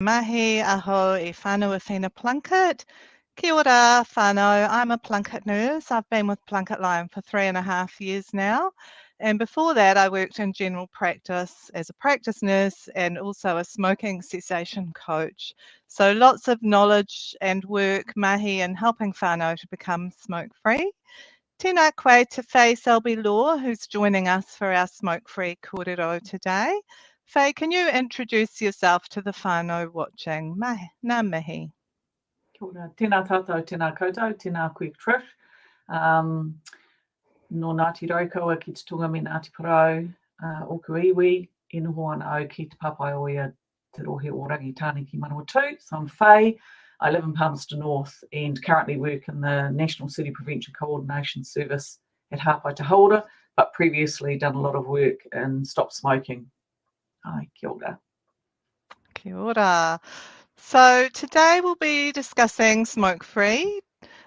Mahi aho I whānau e Whina Plunkett. Kia ora whānau, I'm a Plunkett nurse. I've been with Plunkett Lion for 3.5 years now. And before that, I worked in general practice as a practice nurse and also a smoking cessation coach. So lots of knowledge and work mahi in helping whānau to become smoke-free. Tēnā koe to Fay Selby-Law, who's joining us for our smoke-free kōrero today. Fay, can you introduce yourself to the whānau watching? Ngā mihi. Kia ora, tēnā tātou, tēnā koutou, tēnā koe Trish. No Ngāti Raukawa ki te Tonga me Ngāti Porou, oku iwi, e noho Whānau ki te papai oia te rohe o rangi tāne ki Manawatu. So I'm Fay. I live in Palmerston North and currently work in the National SUDI Prevention Coordination Service at Hāpai to Hauora, but previously done a lot of work in stop smoking. Ai, kia ora. Kia ora. So today we'll be discussing smoke-free.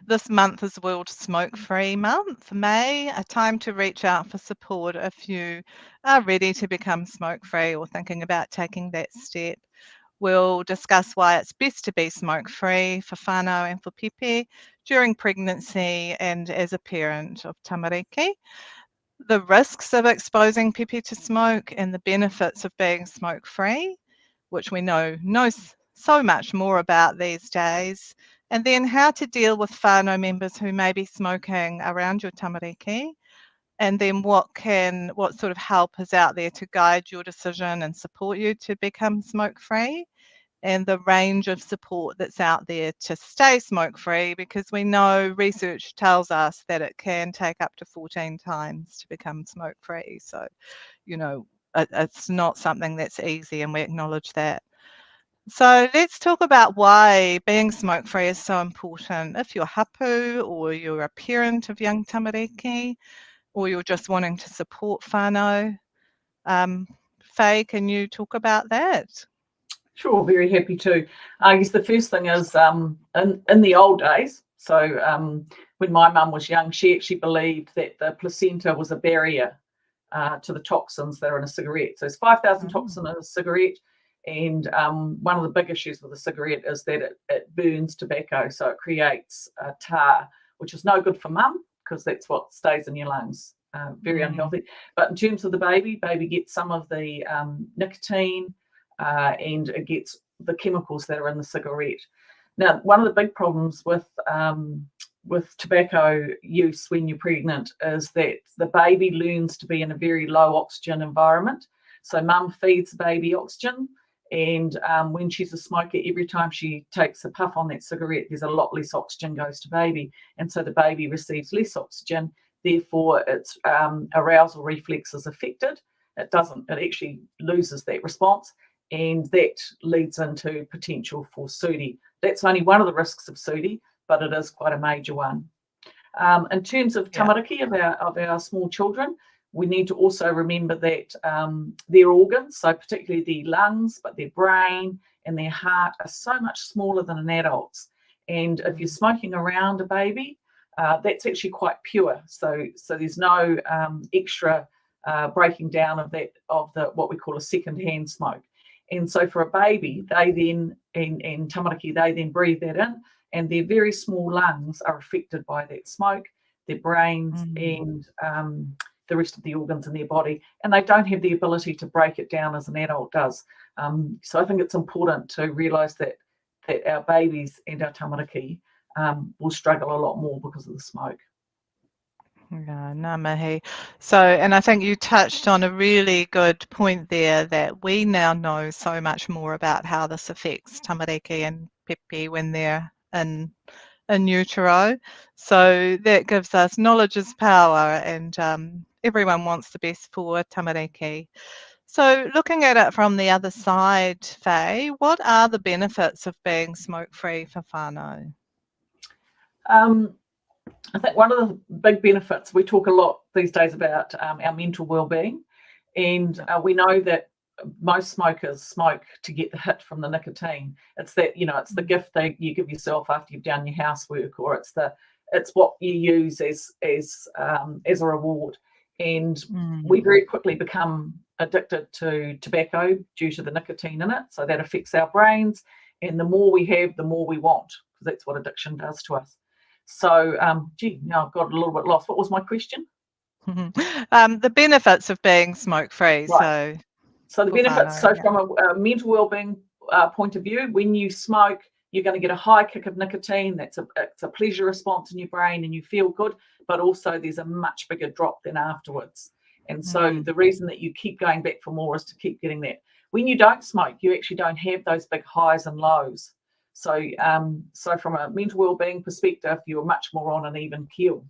This month is World Smokefree Month, May, a time to reach out for support if you are ready to become smoke-free or thinking about taking that step. We'll discuss why it's best to be smoke-free for whānau and for pēpi during pregnancy and as a parent of tamariki, the risks of exposing pēpi to smoke and the benefits of being smoke-free, which we know so much more about these days, and then how to deal with whānau members who may be smoking around your tamariki, and then what sort of help is out there to guide your decision and support you to become smoke-free, and the range of support that's out there to stay smoke-free, because we know research tells us that it can take up to 14 times to become smoke-free. So, you know, it's not something that's easy, and we acknowledge that. So let's talk about why being smoke-free is so important. If you're hapu or you're a parent of young tamariki, or you're just wanting to support whānau. Fay, can you talk about that? Sure, very happy to. I guess the first thing is in the old days, so when my mum was young, she actually believed that the placenta was a barrier to the toxins that are in a cigarette. So there's 5,000 toxins in a cigarette, and one of the big issues with a cigarette is that it burns tobacco, so it creates tar, which is no good for mum because that's what stays in your lungs. Very unhealthy. But in terms of the baby gets some of the nicotine, and it gets the chemicals that are in the cigarette. Now, one of the big problems with tobacco use when you're pregnant is that the baby learns to be in a very low oxygen environment. So mum feeds the baby oxygen, and when she's a smoker, every time she takes a puff on that cigarette, there's a lot less oxygen goes to baby, and so the baby receives less oxygen. Therefore, its arousal reflex is affected. It actually loses that response, and that leads into potential for SUDI. That's only one of the risks of SUDI, but it is quite a major one. In terms of tamariki of our small children, we need to also remember that their organs, so particularly their lungs, but their brain and their heart are so much smaller than an adult's. And if you're smoking around a baby, that's actually quite pure. So there's no extra breaking down of the what we call a second-hand smoke. And so for a baby, they then, and tamariki, they then breathe that in, and their very small lungs are affected by that smoke, their brains and the rest of the organs in their body, and they don't have the ability to break it down as an adult does. So I think it's important to realise that our babies and our tamariki will struggle a lot more because of the smoke. Yeah, ngā mihi. So, and I think you touched on a really good point there, that we now know so much more about how this affects tamariki and pēpi when they're in utero. So that gives us knowledge is power, and everyone wants the best for tamariki. So looking at it from the other side, Fay, what are the benefits of being smoke-free for whānau? I think one of the big benefits, we talk a lot these days about our mental well-being, and we know that most smokers smoke to get the hit from the nicotine. It's that, it's the gift that you give yourself after you've done your housework, or it's what you use as a reward. And we very quickly become addicted to tobacco due to the nicotine in it, so that affects our brains, and the more we have, the more we want, because that's what addiction does to us. So now I've got a little bit lost. What was my question? The benefits of being smoke-free. Right. So the benefits, Whānau, so from a mental wellbeing point of view, when you smoke, you're going to get a high kick of nicotine. It's a pleasure response in your brain, and you feel good, but also there's a much bigger drop than afterwards. And so the reason that you keep going back for more is to keep getting that. When you don't smoke, you actually don't have those big highs and lows. So so from a mental wellbeing perspective, you're much more on an even keel.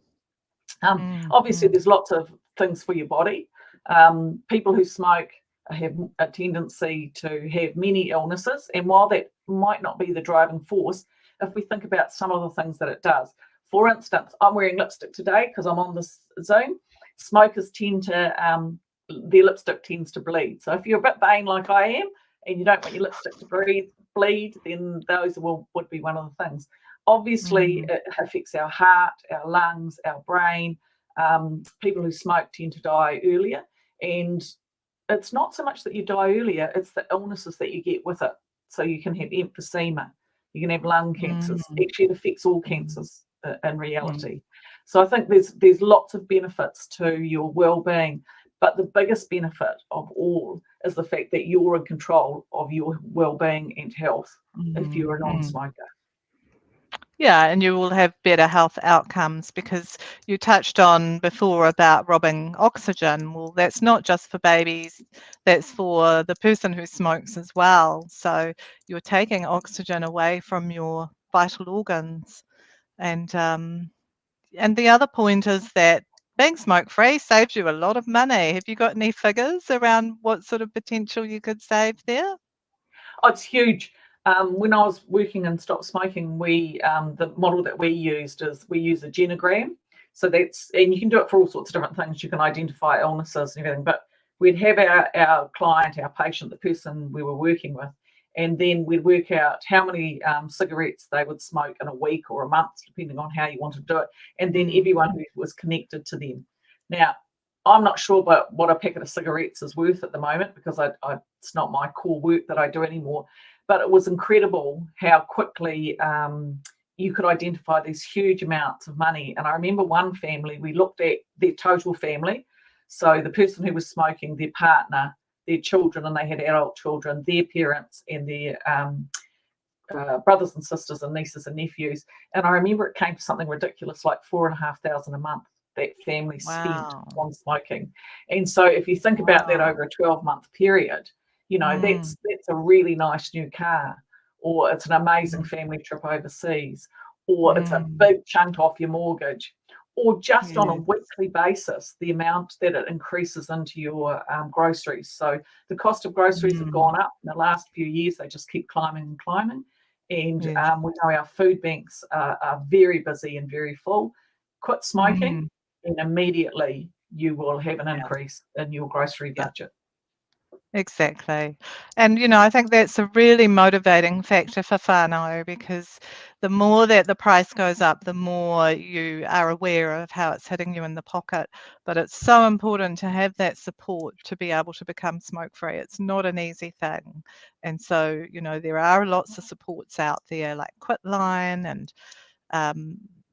Obviously, there's lots of things for your body. People who smoke have a tendency to have many illnesses, and while that might not be the driving force, if we think about some of the things that it does. For instance, I'm wearing lipstick today because I'm on this Zoom. Smokers tend to, their lipstick tends to bleed. So if you're a bit vain like I am, and you don't want your lipstick to bleed, then those would be one of the things. Obviously, it affects our heart, our lungs, our brain. People who smoke tend to die earlier, and it's not so much that you die earlier, it's the illnesses that you get with it. So you can have emphysema, you can have lung cancers. Actually, it affects all cancers in reality. So I think there's lots of benefits to your well-being, but the biggest benefit of all is the fact that you're in control of your well-being and health if you're a non-smoker. Yeah, and you will have better health outcomes, because you touched on before about robbing oxygen. Well, that's not just for babies, that's for the person who smokes as well. So you're taking oxygen away from your vital organs. And the other point is that being smoke-free saves you a lot of money. Have you got any figures around what sort of potential you could save there? Oh, it's huge. When I was working in Stop Smoking, the model that we used is we use a genogram. So and you can do it for all sorts of different things. You can identify illnesses and everything, but we'd have our client, our patient, the person we were working with, and then we'd work out how many cigarettes they would smoke in a week or a month, depending on how you want to do it, and then everyone who was connected to them. Now, I'm not sure about what a packet of cigarettes is worth at the moment, because it's not my core work that I do anymore. But it was incredible how quickly you could identify these huge amounts of money. And I remember one family, we looked at their total family. So the person who was smoking, their partner, their children, and they had adult children, their parents, and their brothers and sisters and nieces and nephews. And I remember it came to something ridiculous like $4,500 a month that family spent on smoking. And so if you think about that over a 12-month period, you know, that's a really nice new car, or it's an amazing family trip overseas, or it's a big chunk off your mortgage, or just on a weekly basis, the amount that it increases into your groceries. So the cost of groceries have gone up in the last few years. They just keep climbing and climbing. And we know our food banks are very busy and very full. Quit smoking, and immediately you will have an increase in your grocery budget. Exactly. And, you know, I think that's a really motivating factor for whānau, because the more that the price goes up, the more you are aware of how it's hitting you in the pocket. But it's so important to have that support to be able to become smoke-free. It's not an easy thing. And so, you know, there are lots of supports out there like Quitline, and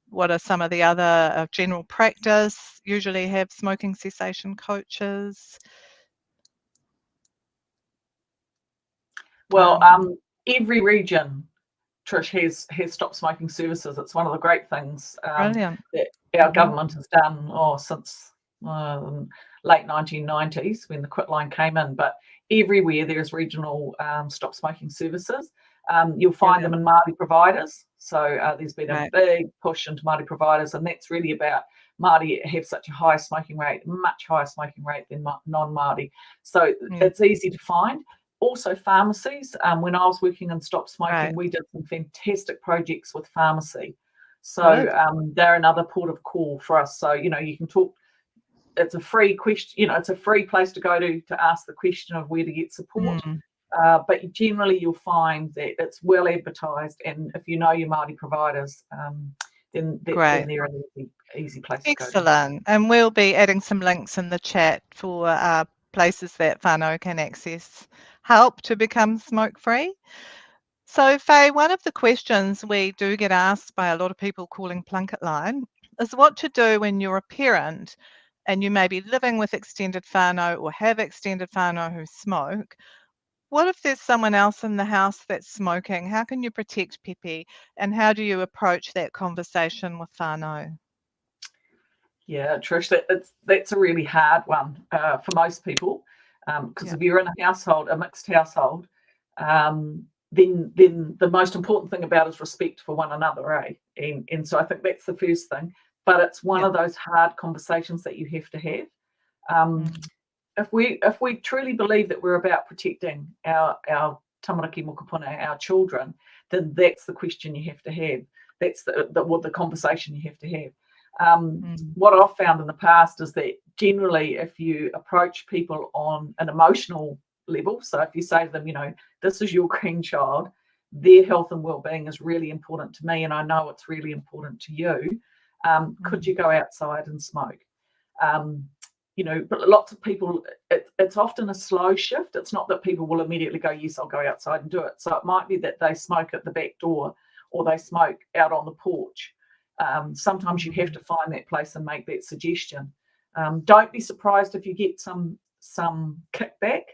what are some of the other general practice usually have smoking cessation coaches. Well, every region, Trish, has stop smoking services. It's one of the great things that our government has done since late 1990s when the Quitline came in. But everywhere there's regional stop smoking services. You'll find them in Māori providers. So there's been a big push into Māori providers, and that's really about Māori have such a high smoking rate, much higher smoking rate than non-Māori. So it's easy to find. Also pharmacies. When I was working in Stop Smoking, we did some fantastic projects with pharmacy. So they're another port of call for us. So, you know, you can talk, it's a free question, you know, it's a free place to go to ask the question of where to get support. But generally you'll find that it's well advertised, and if you know your Māori providers, then they're an easy place to go to. Excellent. And we'll be adding some links in the chat for places that whānau can access help to become smoke-free. So, Fay, one of the questions we do get asked by a lot of people calling Plunket Line is what to do when you're a parent and you may be living with extended whānau or have extended whānau who smoke. What if there's someone else in the house that's smoking? How can you protect pēpi, and how do you approach that conversation with whānau? Yeah, Trish, that's a really hard one for most people, because if you're in a household, a mixed household, then the most important thing about it is respect for one another, eh? And so I think that's the first thing. But it's one of those hard conversations that you have to have. If we truly believe that we're about protecting our tamariki mokopuna, our children, then that's the question you have to have. That's the conversation you have to have. What I've found in the past is that generally if you approach people on an emotional level, so if you say to them, you know, this is your grandchild, their health and well-being is really important to me and I know it's really important to you, could you go outside and smoke? You know, but lots of people, it's often a slow shift. It's not that people will immediately go, yes, I'll go outside and do it. So it might be that they smoke at the back door or they smoke out on the porch. Sometimes you have to find that place and make that suggestion. Don't be surprised if you get some kickback.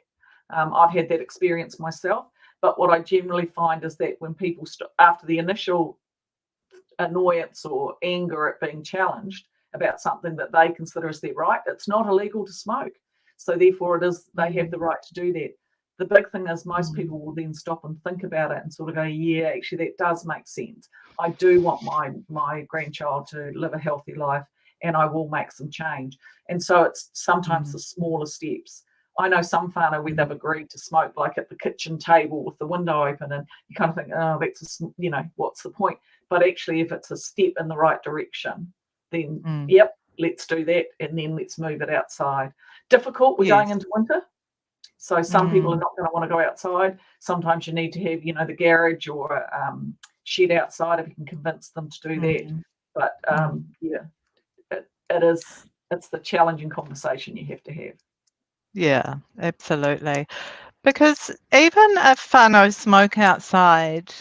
I've had that experience myself, but what I generally find is that when people after the initial annoyance or anger at being challenged about something that they consider as their right, it's not illegal to smoke. So therefore they have the right to do that. The big thing is most people will then stop and think about it and sort of go, yeah, actually that does make sense. I do want my grandchild to live a healthy life and I will make some change. And so it's sometimes the smaller steps. I know some whānau where they've agreed to smoke like at the kitchen table with the window open and you kind of think, oh, that's, you know, what's the point? But actually if it's a step in the right direction, then yep, let's do that and then let's move it outside. Difficult, we're going into winter. So some people are not going to want to go outside. Sometimes you need to have, you know, the garage or a shed outside if you can convince them to do that. But yeah, it's the challenging conversation you have to have. Yeah, absolutely. Because even if whānau smoke outside,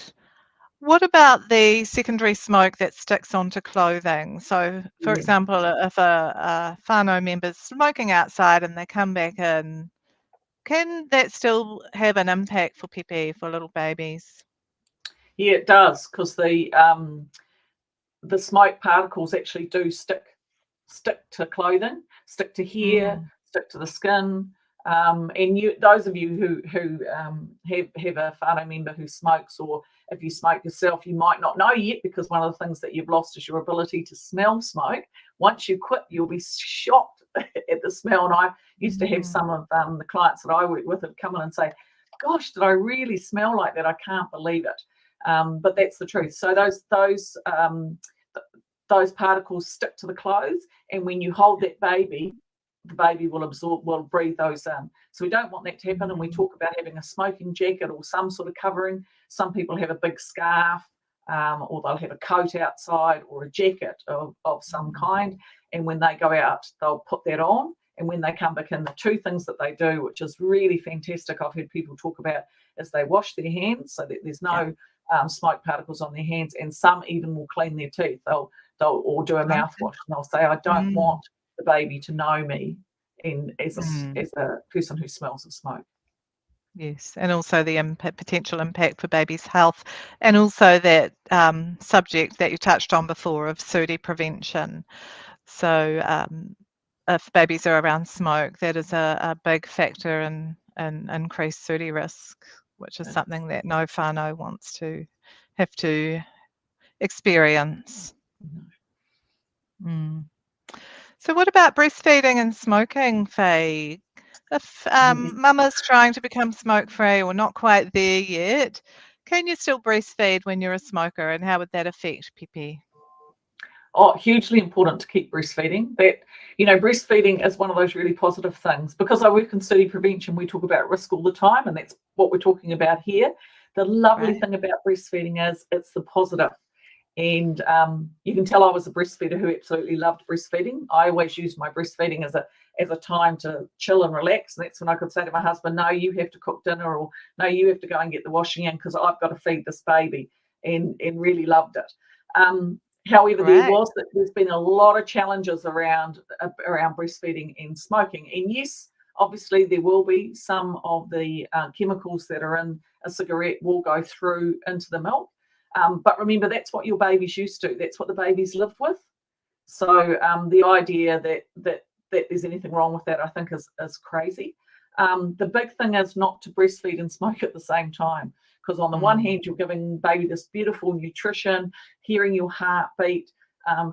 what about the secondary smoke that sticks onto clothing? So, for example, if a whānau member's smoking outside and they come back in, can that still have an impact for pēpi, for little babies? Yeah, it does, because the smoke particles actually do stick to clothing, stick to hair, stick to the skin. And those of you who have a whānau member who smokes, or if you smoke yourself, you might not know yet, because one of the things that you've lost is your ability to smell smoke. Once you quit, you'll be shocked at the smell. And I used to have some of the clients that I work with have come in and say, gosh, did I really smell like that? I can't believe it. But that's the truth. So those particles stick to the clothes, and when you hold that baby, the baby will breathe those in. So we don't want that to happen. And we talk about having a smoking jacket or some sort of covering. Some people have a big scarf, or they'll have a coat outside or a jacket of some kind. And when they go out, they'll put that on. And when they come back in, the two things that they do, which is really fantastic, I've heard people talk about, is they wash their hands so that there's no smoke particles on their hands, and some even will clean their teeth. They'll or do a mouthwash, and they'll say, I don't want the baby to know me as a person who smells of smoke. Yes, and also the potential impact for baby's health, and also that subject that you touched on before of SUDI prevention. So if babies are around smoke, that is a big factor in increased SUDI risk, which is something that no whānau wants to have to experience. So what about breastfeeding and smoking, Fay? If mama's trying to become smoke-free or not quite there yet, can you still breastfeed when you're a smoker, and how would that affect pēpi? Oh, hugely important to keep breastfeeding. That, you know, breastfeeding is one of those really positive things. Because I work in SUDI prevention, we talk about risk all the time, and that's what we're talking about here. The lovely thing about breastfeeding is it's the positive. And you can tell I was a breastfeeder who absolutely loved breastfeeding. I always used my breastfeeding as as a time to chill and relax. And that's when I could say to my husband, no, you have to cook dinner, or no, you have to go and get the washing in because I've got to feed this baby, and really loved it. However, there's been a lot of challenges around breastfeeding and smoking. And yes, obviously there will be some of the chemicals that are in a cigarette will go through into the milk. But remember, that's what your baby's used to. That's what the baby's lived with. So the idea that there's anything wrong with that, I think, is crazy. The big thing is not to breastfeed and smoke at the same time. Because on the one hand, you're giving baby this beautiful nutrition, hearing your heartbeat,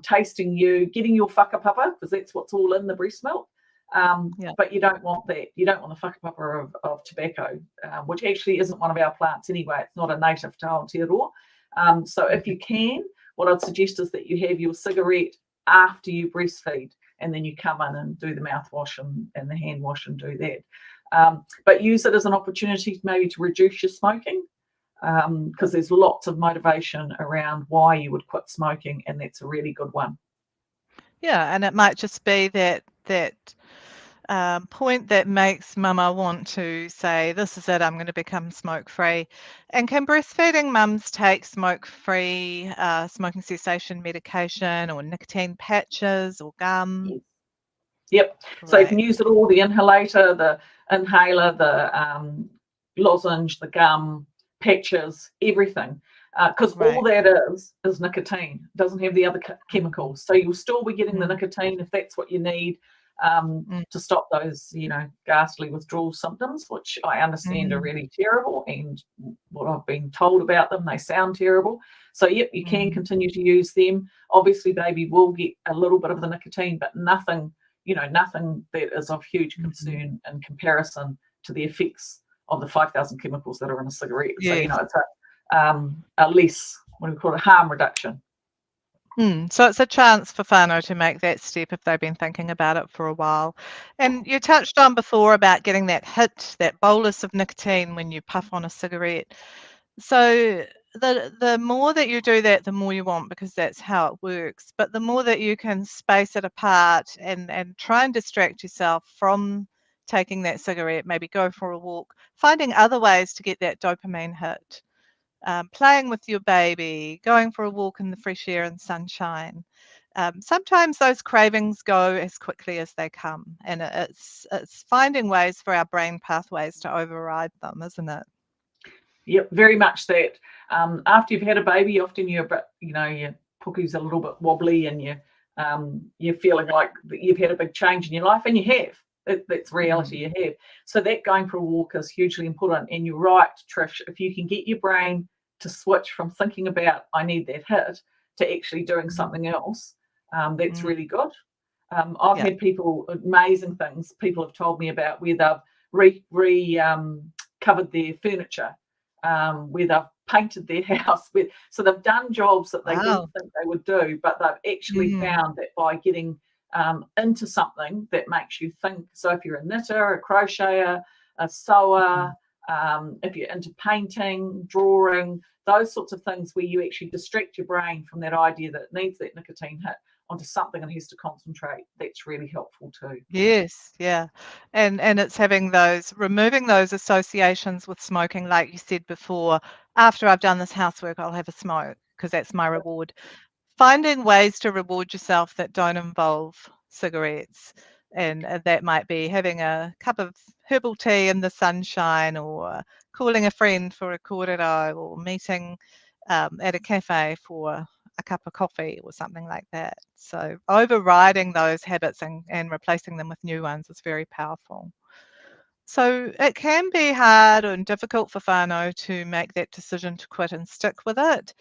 tasting you, getting your whakapapa, because that's what's all in the breast milk. But you don't want that. You don't want the whakapapa of tobacco, which actually isn't one of our plants anyway. It's not a native to Aotearoa. So if you can, what I'd suggest is that you have your cigarette after you breastfeed, and then you come in and do the mouthwash and the hand wash and do that. But use it as an opportunity maybe to reduce your smoking. Because there's lots of motivation around why you would quit smoking, and that's a really good one. Yeah, and it might just be that point that makes mama want to say, this is it, I'm going to become smoke-free. And can breastfeeding mums take smoke-free smoking cessation medication or nicotine patches or gum? Yes. Yep. Great. So you can use it all, the inhalator, the inhaler, the lozenge, the gum, patches, everything, because all that is nicotine. It doesn't have the other chemicals, so you'll still be getting the nicotine if that's what you need to stop those, ghastly withdrawal symptoms, which I understand are really terrible, and what I've been told about them, they sound terrible. So yep, you can continue to use them. Obviously, baby will get a little bit of the nicotine, but nothing that is of huge concern in comparison to the effects of the 5,000 chemicals that are in a cigarette. Yes. So, it's a less, what do we call it, harm reduction. So it's a chance for whānau to make that step if they've been thinking about it for a while. And you touched on before about getting that hit, that bolus of nicotine when you puff on a cigarette. So the more that you do that, the more you want, because that's how it works. But the more that you can space it apart and try and distract yourself from taking that cigarette, maybe go for a walk, finding other ways to get that dopamine hit, playing with your baby, going for a walk in the fresh air and sunshine. Sometimes those cravings go as quickly as they come, and it's finding ways for our brain pathways to override them, isn't it? Yep, very much that. After you've had a baby, often your puku's a little bit wobbly, and you're feeling like you've had a big change in your life, and you have. That's reality, you have. So that going for a walk is hugely important. And you're right, Trish, if you can get your brain to switch from thinking about I need that hit to actually doing something else, that's really good. I've had amazing things people have told me about where they've covered their furniture, where they've painted their house. So they've done jobs that they didn't think they would do, but they've actually found that by getting into something that makes you think. So if you're a knitter, a crocheter, a sewer, if you're into painting, drawing, those sorts of things where you actually distract your brain from that idea that it needs that nicotine hit onto something and has to concentrate, that's really helpful too. Yes, yeah. And it's removing those associations with smoking, like you said before, after I've done this housework, I'll have a smoke because that's my reward. Finding ways to reward yourself that don't involve cigarettes, and that might be having a cup of herbal tea in the sunshine, or calling a friend for a kōrero, or meeting at a cafe for a cup of coffee or something like that. So overriding those habits and replacing them with new ones is very powerful. So it can be hard and difficult for whānau to make that decision to quit and stick with it.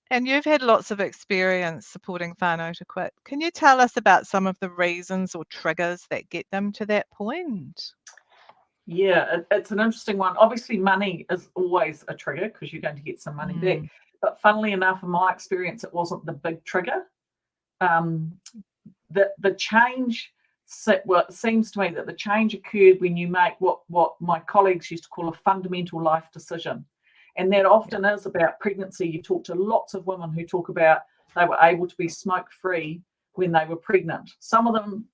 And you've had lots of experience supporting whānau to quit. Can you tell us about some of the reasons or triggers that get them to that point? Yeah, it's an interesting one. Obviously, money is always a trigger because you're going to get some money back. But funnily enough, in my experience, it wasn't the big trigger. The change, it seems to me that the change occurred when you make what my colleagues used to call a fundamental life decision. And that often is about pregnancy. You talk to lots of women who talk about they were able to be smoke-free when they were pregnant. Some of them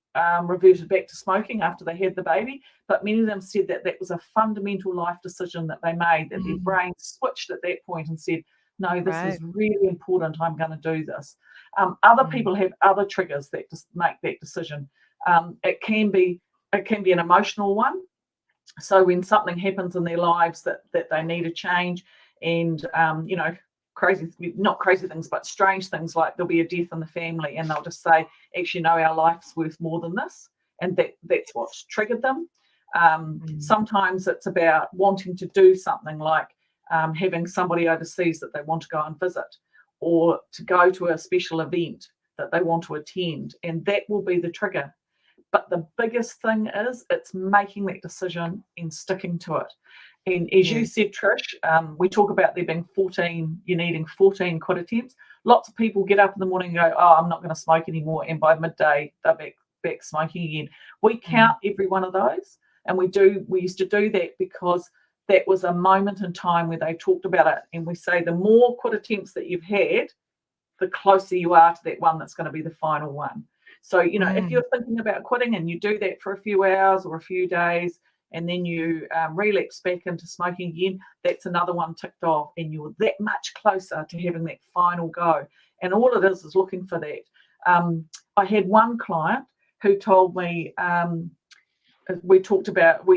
reverted back to smoking after they had the baby, but many of them said that that was a fundamental life decision that they made, that their brain switched at that point and said, no, this is really important, I'm going to do this. Other people have other triggers that just make that decision. It can be an emotional one. So when something happens in their lives that they need a change, and not crazy things, but strange things, like there'll be a death in the family and they'll just say, actually, no, our life's worth more than this, and that's what's triggered them. Sometimes it's about wanting to do something, like having somebody overseas that they want to go and visit, or to go to a special event that they want to attend, and that will be the trigger. But the biggest thing is it's making that decision and sticking to it. And as you said, Trish, we talk about there being you needing 14 quit attempts. Lots of people get up in the morning and go, oh, I'm not going to smoke anymore, and by midday they're back smoking again. We count every one of those, and we used to do that because that was a moment in time where they talked about it, and we say the more quit attempts that you've had, the closer you are to that one that's going to be the final one. So, if you're thinking about quitting and you do that for a few hours or a few days, and then you relapse back into smoking again, that's another one ticked off, and you're that much closer to having that final go. And all it is looking for that. I had one client who told me, we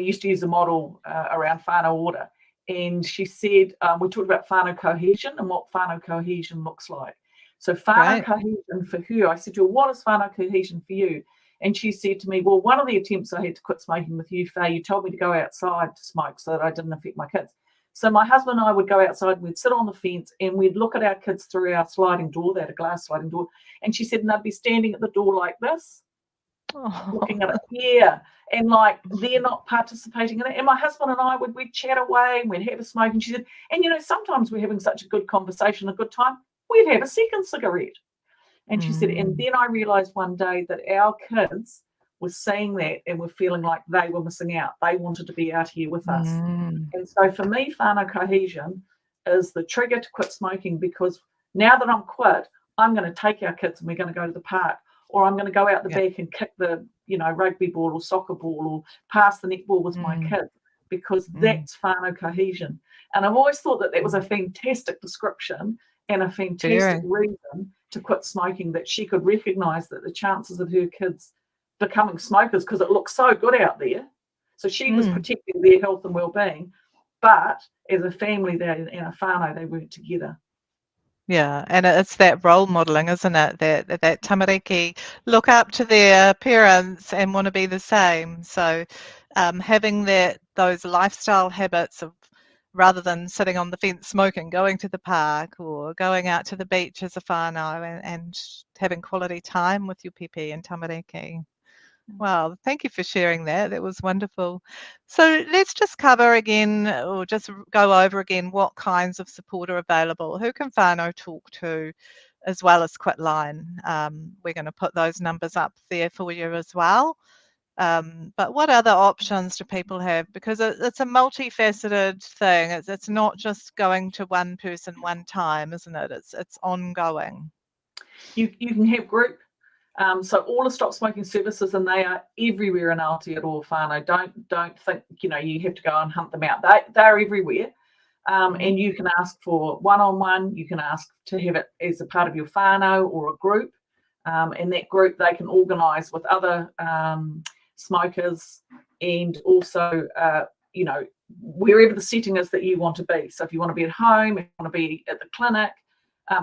used to use a model around whānau order, and she said, we talked about whānau cohesion and what whānau cohesion looks like. So whānau cohesion for her, I said to her, what is whānau cohesion for you? And she said to me, well, one of the attempts I had to quit smoking with you, Fay, you told me to go outside to smoke so that I didn't affect my kids. So my husband and I would go outside and we'd sit on the fence and we'd look at our kids through our sliding door, they had a glass sliding door. And she said, and they'd be standing at the door like this, looking at it here. And like, they're not participating in it. And my husband and I we'd chat away and we'd have a smoke. And she said, and sometimes we're having such a good conversation, a good time, we'd have a second cigarette. And she said, and then I realized one day that our kids were seeing that and were feeling like they were missing out. They wanted to be out here with us. And so for me, whānau cohesion is the trigger to quit smoking, because now that I'm quit, I'm going to take our kids and we're going to go to the park, or I'm going to go out the back and kick the, rugby ball or soccer ball, or pass the netball with my kids, because that's whānau cohesion. And I've always thought that was a fantastic description and a fantastic reason to quit smoking, that she could recognise that the chances of her kids becoming smokers, because it looks so good out there. So she was protecting their health and well-being, but as a family, in a whānau, they worked together. Yeah, and it's that role modelling, isn't it? That tamariki look up to their parents and want to be the same. So having those lifestyle habits of, rather than sitting on the fence smoking, going to the park or going out to the beach as a whānau, and having quality time with your pēpi and tamariki. Wow, thank you for sharing that. That was wonderful. So let's just cover again, or just go over again, what kinds of support are available. Who can whānau talk to, as well as Quitline? We're going to put those numbers up there for you as well. But what other options do people have? Because it's a multifaceted thing. It's not just going to one person one time, isn't it? It's ongoing. You can have group. So all the stop smoking services, and they are everywhere in Aotearoa whānau. Don't think you have to go and hunt them out. They're everywhere. And you can ask for one-on-one. You can ask to have it as a part of your whānau or a group. And that group they can organise with other smokers, and also wherever the setting is that you want to be. So if you want to be at home, if you want to be at the clinic,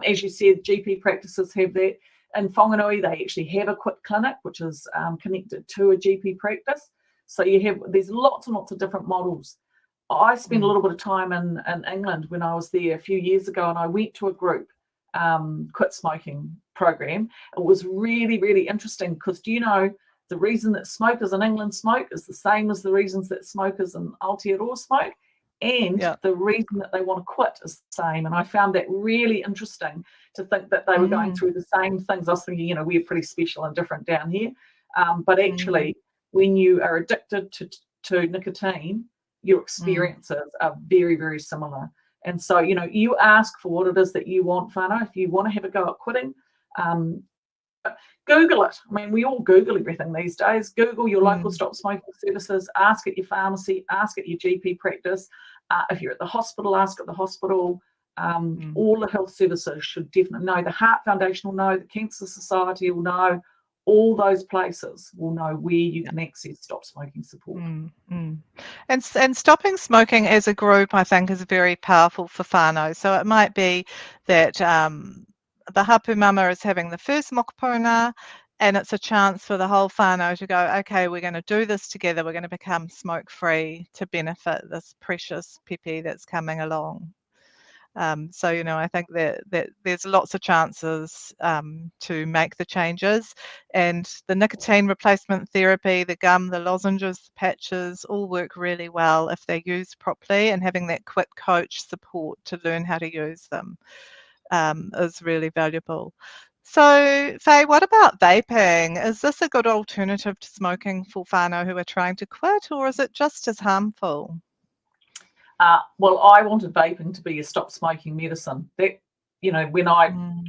as you said, GP practices have that. In Whanganui, they actually have a quit clinic, which is connected to a GP practice. So there's lots and lots of different models. I spent a little bit of time in England when I was there a few years ago, and I went to a group quit smoking program. It was really, really interesting, because do you know the reason that smokers in England smoke is the same as the reasons that smokers in Aotearoa smoke, and the reason that they want to quit is the same. And I found that really interesting, to think that they were going through the same things. I was thinking, we're pretty special and different down here. But actually, when you are addicted to nicotine, your experiences are very, very similar. And so, you ask for what it is that you want, whānau. If you want to have a go at quitting, Google it. I mean, we all Google everything these days. Google your local stop smoking services, ask at your pharmacy, ask at your GP practice. If you're at the hospital, ask at the hospital. All the health services should definitely know. The Heart Foundation will know, the Cancer Society will know, all those places will know where you can access stop smoking support. And stopping smoking as a group, I think, is very powerful for whānau. So it might be that the hapu mama is having the first mokopuna, and it's a chance for the whole whānau to go, okay, we're going to do this together, we're going to become smoke free to benefit this precious pēpi that's coming along. So, you know, I think that there's lots of chances to make the changes, and the nicotine replacement therapy, the gum, the lozenges, the patches, all work really well if they're used properly, and having that quick coach support to learn how to use them is really valuable. So, Fay, what about vaping? Is this a good alternative to smoking for whānau who are trying to quit, or is it just as harmful? Well, I wanted vaping to be a stop smoking medicine. That, you know, when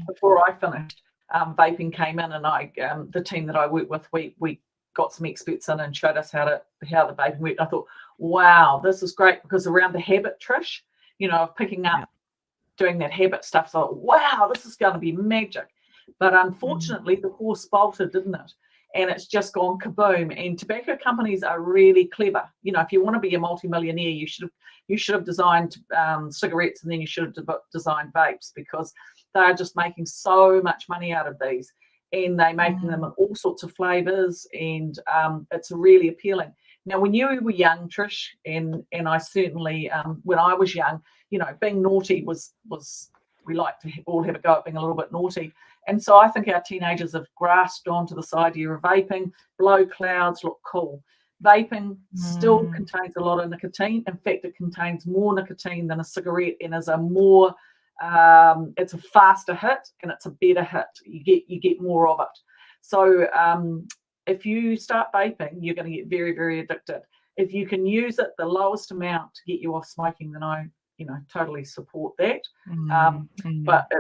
before I finished, vaping came in, and the team that I work with, we got some experts in and showed us how the vaping worked. I thought, wow, this is great, because around the habit, Trish, you know, of picking up, doing that habit stuff, so wow, this is going to be magic. But unfortunately, the horse bolted, didn't it? And it's just gone kaboom. And tobacco companies are really clever. You know, if you want to be a multimillionaire, you should have designed cigarettes, and then you should have designed vapes, because they are just making so much money out of these, and they're making them in all sorts of flavors, and it's really appealing. Now, when you were young, Trish, and I certainly, when I was young, you know, being naughty was we like to all have a go at being a little bit naughty. And so I think our teenagers have grasped onto this idea of vaping. Blow clouds, look cool. Vaping still contains a lot of nicotine. In fact, it contains more nicotine than a cigarette, and is a more, it's a faster hit, and it's a better hit. You get more of it. So if you start vaping, you're going to get very, very addicted. If you can use it the lowest amount to get you off smoking, then I, you know, totally support that. But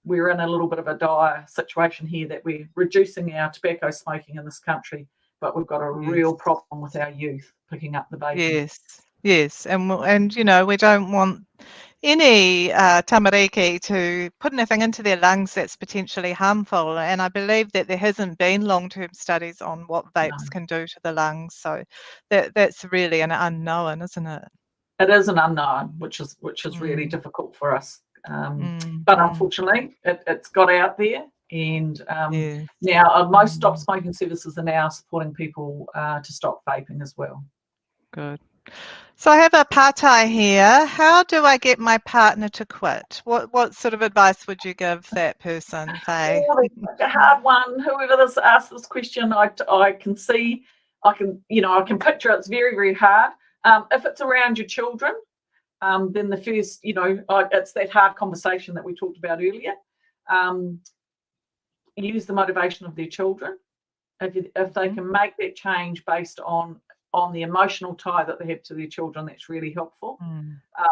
we're in a little bit of a dire situation here, that we're reducing our tobacco smoking in this country, but we've got a real problem with our youth picking up the vaping. Yes, and you know, we don't want any tamariki to put anything into their lungs that's potentially harmful. And I believe that there hasn't been long-term studies on what vapes can do to the lungs. So that's really an unknown, isn't it? It is an unknown, which is really difficult for us. But unfortunately, it's got out there, and now most stop smoking services are now supporting people to stop vaping as well. Good. So I have a pātai here. How do I get my partner to quit? What sort of advice would you give that person, Fay? Oh, that's such a hard one. Whoever asked this question, I can see, I can picture it. It's very, very hard. If it's around your children, then the first, it's that hard conversation that we talked about earlier. Use the motivation of their children. If they can make that change based on the emotional tie that they have to their children, that's really helpful.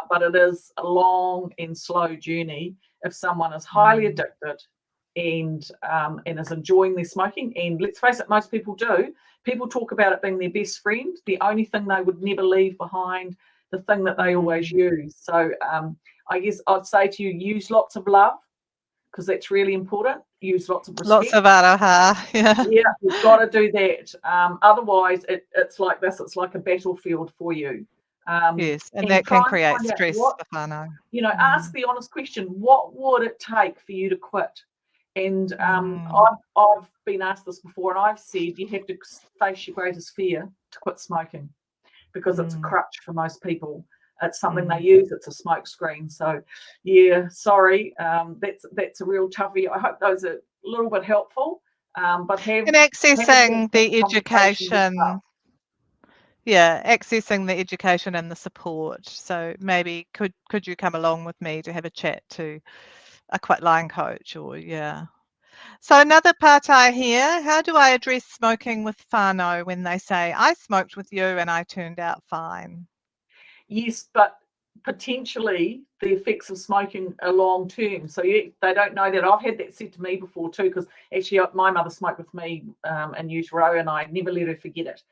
But it is a long and slow journey. If someone is highly addicted and is enjoying their smoking, and let's face it, most people do. People talk about it being their best friend, the only thing they would never leave behind, the thing that they always use. So I guess I'd say to you, use lots of love, because that's really important. Use lots of respect. Lots of aroha, yeah, you've got to do that. Otherwise, it's like this. It's like a battlefield for you. Yes, and that can create stress for whānau. Ask the honest question: what would it take for you to quit? And I've been asked this before, and I've said you have to face your greatest fear to quit smoking, because it's a crutch for most people. It's something they use. It's a smoke screen. So, yeah, sorry, that's a real toughie. I hope those are a little bit helpful. But accessing the education. Yeah, accessing the education and the support. So maybe could you come along with me to have a chat to a quit line coach, or So another pātai here, how do I address smoking with whānau when they say, I smoked with you and I turned out fine? Yes, but potentially the effects of smoking are long term. So they don't know that. I've had that said to me before too, because actually my mother smoked with me in utero, and I never let her forget it.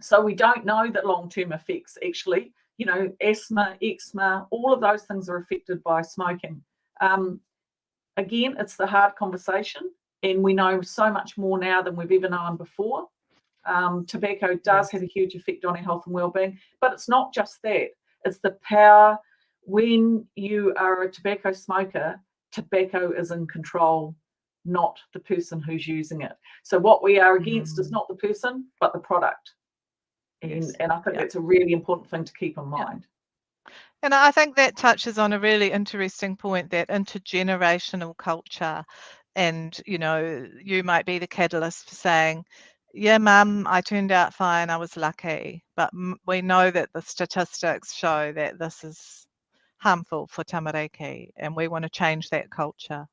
So we don't know that long term effects actually. You know, asthma, eczema, all of those things are affected by smoking. Again, it's the hard conversation, and we know so much more now than we've ever known before. Tobacco does have a huge effect on our health and well-being, but it's not just that. It's the power. When you are a tobacco smoker, tobacco is in control, not the person who's using it. So what we are against is not the person, but the product. And I think that's a really important thing to keep in mind. And I think that touches on a really interesting point, that intergenerational culture. And, you know, you might be the catalyst for saying, yeah, mum, I turned out fine, I was lucky. But we know that the statistics show that this is harmful for tamariki, and we want to change that culture.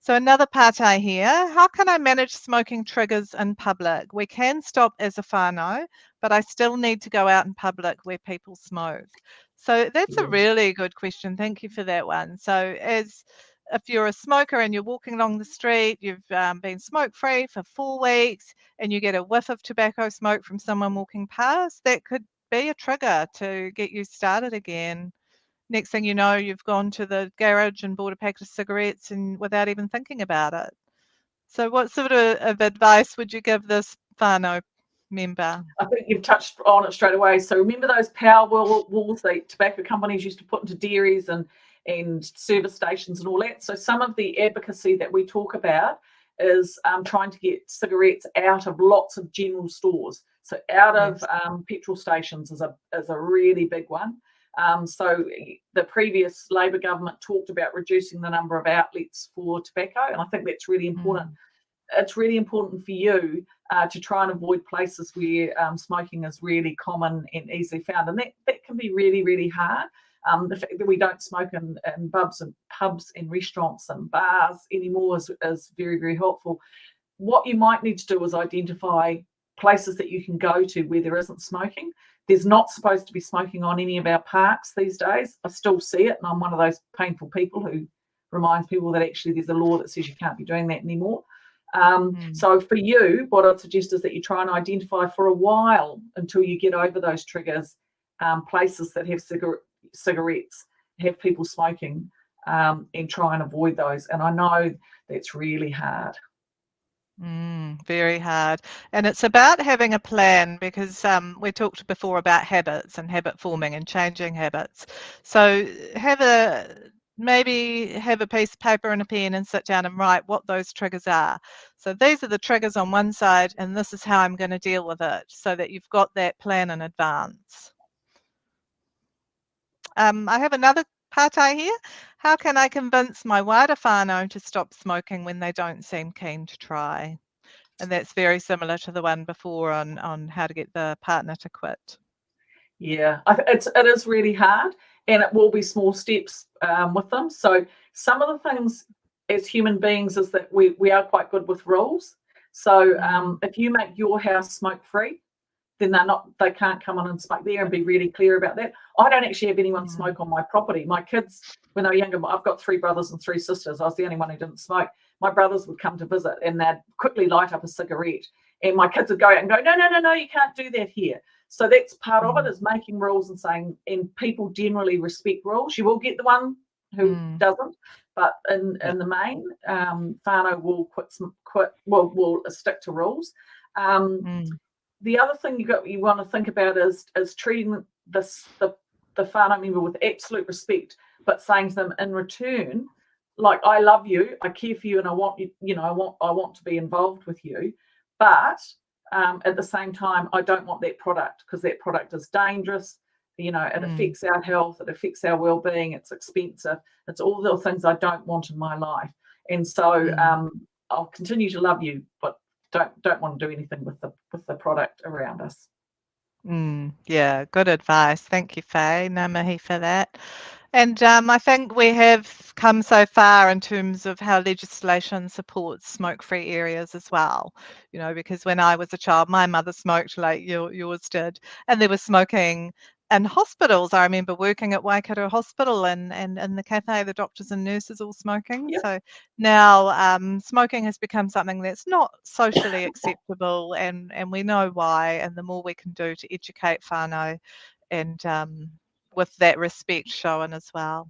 So another partai here, how can I manage smoking triggers in public? We can stop as a whānau, but I still need to go out in public where people smoke. So that's a really good question. Thank you for that one. So if you're a smoker and you're walking along the street, you've been smoke-free for 4 weeks, and you get a whiff of tobacco smoke from someone walking past, that could be a trigger to get you started again. Next thing you know, you've gone to the garage and bought a packet of cigarettes, and without even thinking about it. So what sort of advice would you give this whānau member? I think you've touched on it straight away. So remember those power walls that tobacco companies used to put into dairies and service stations and all that? So some of the advocacy that we talk about is trying to get cigarettes out of lots of general stores. So out of petrol stations is a really big one. So the previous Labor government talked about reducing the number of outlets for tobacco, and I think that's really important. It's really important for you to try and avoid places where smoking is really common and easily found, and that can be really, really hard. The fact that we don't smoke in pubs and restaurants and bars anymore is very, very helpful. What you might need to do is identify places that you can go to where there isn't smoking. There's not supposed to be smoking on any of our parks these days. I still see it, and I'm one of those painful people who reminds people that actually there's a law that says you can't be doing that anymore. So for you, what I'd suggest is that you try and identify for a while, until you get over those triggers, places that have cigarettes, have people smoking, and try and avoid those. And I know that's really hard. Very hard. And it's about having a plan, because we talked before about habits and habit forming and changing habits. So maybe have a piece of paper and a pen and sit down and write what those triggers are. So these are the triggers on one side, and this is how I'm going to deal with it, so that you've got that plan in advance. I have another partai here. How can I convince my wider whānau to stop smoking when they don't seem keen to try? And that's very similar to the one before on how to get the partner to quit. Yeah, it is really hard, and it will be small steps with them. So some of the things as human beings is that we are quite good with rules. So if you make your house smoke free, then they can't come on and smoke there, and be really clear about that. I don't actually have anyone smoke on my property. My kids, when they were younger, I've got 3 brothers and 3 sisters. I was the only one who didn't smoke. My brothers would come to visit, and they'd quickly light up a cigarette, and my kids would go out and go, no, you can't do that here. So that's part of it, is making rules and saying, and people generally respect rules. You will get the one who doesn't, but in the main, whānau will will stick to rules. The other thing you want to think about is treating the whānau member with absolute respect, but saying to them in return, like, I love you, I care for you, and I want you, I want to be involved with you, but at the same time, I don't want that product, because that product is dangerous. It affects our health, it affects our well-being, it's expensive, it's all the things I don't want in my life. And so I'll continue to love you, but don't want to do anything with the product around us. Yeah, good advice. Thank you, Fay. Ngā mihi for that. And I think we have come so far in terms of how legislation supports smoke-free areas as well. Because when I was a child, my mother smoked like yours did, and there was smoking and hospitals. I remember working at Waikato Hospital and in the cafe, the doctors and nurses all smoking. Yep. So now smoking has become something that's not socially acceptable, and we know why. And the more we can do to educate whānau, and with that respect shown as well.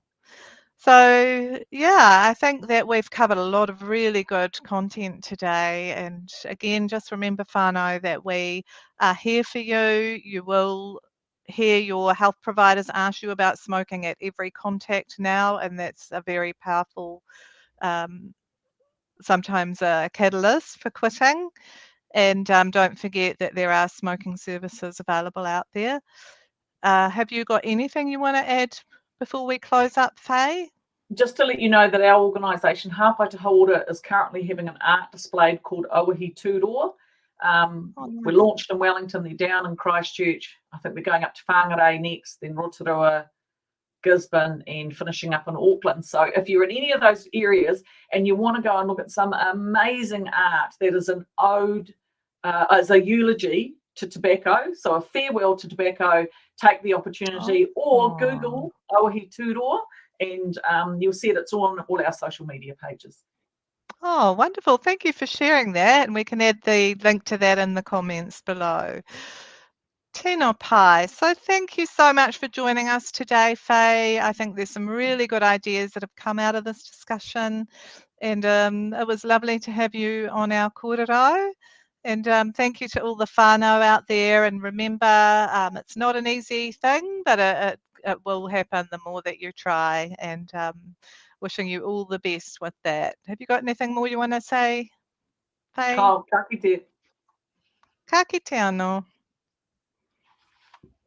So, yeah, I think that we've covered a lot of really good content today. And again, just remember, whānau, that we are here for you. You will hear your health providers ask you about smoking at every contact now, and that's a very powerful, sometimes a catalyst for quitting. And don't forget that there are smoking services available out there. Have you got anything you want to add before we close up, Fay? Just to let you know that our organisation, Hāpai to Hauora, is currently having an art display called Auahi Mutunga. We're launched in Wellington, they're down in Christchurch. I think we're going up to Whangarei next, then Rotorua, Gisborne, and finishing up in Auckland. So if you're in any of those areas and you want to go and look at some amazing art that is an ode, as a eulogy to tobacco, so a farewell to tobacco, take the opportunity, or Google Auahi Mutunga, and you'll see it. It's on all our social media pages. Oh, wonderful. Thank you for sharing that. And we can add the link to that in the comments below. Tēnā pai. So thank you so much for joining us today, Fay. I think there's some really good ideas that have come out of this discussion. And it was lovely to have you on our kōrero. And thank you to all the whānau out there. And remember, it's not an easy thing, but it will happen the more that you try. And wishing you all the best with that. Have you got anything more you want to say, Fay? Ka kite. Ka kite anō.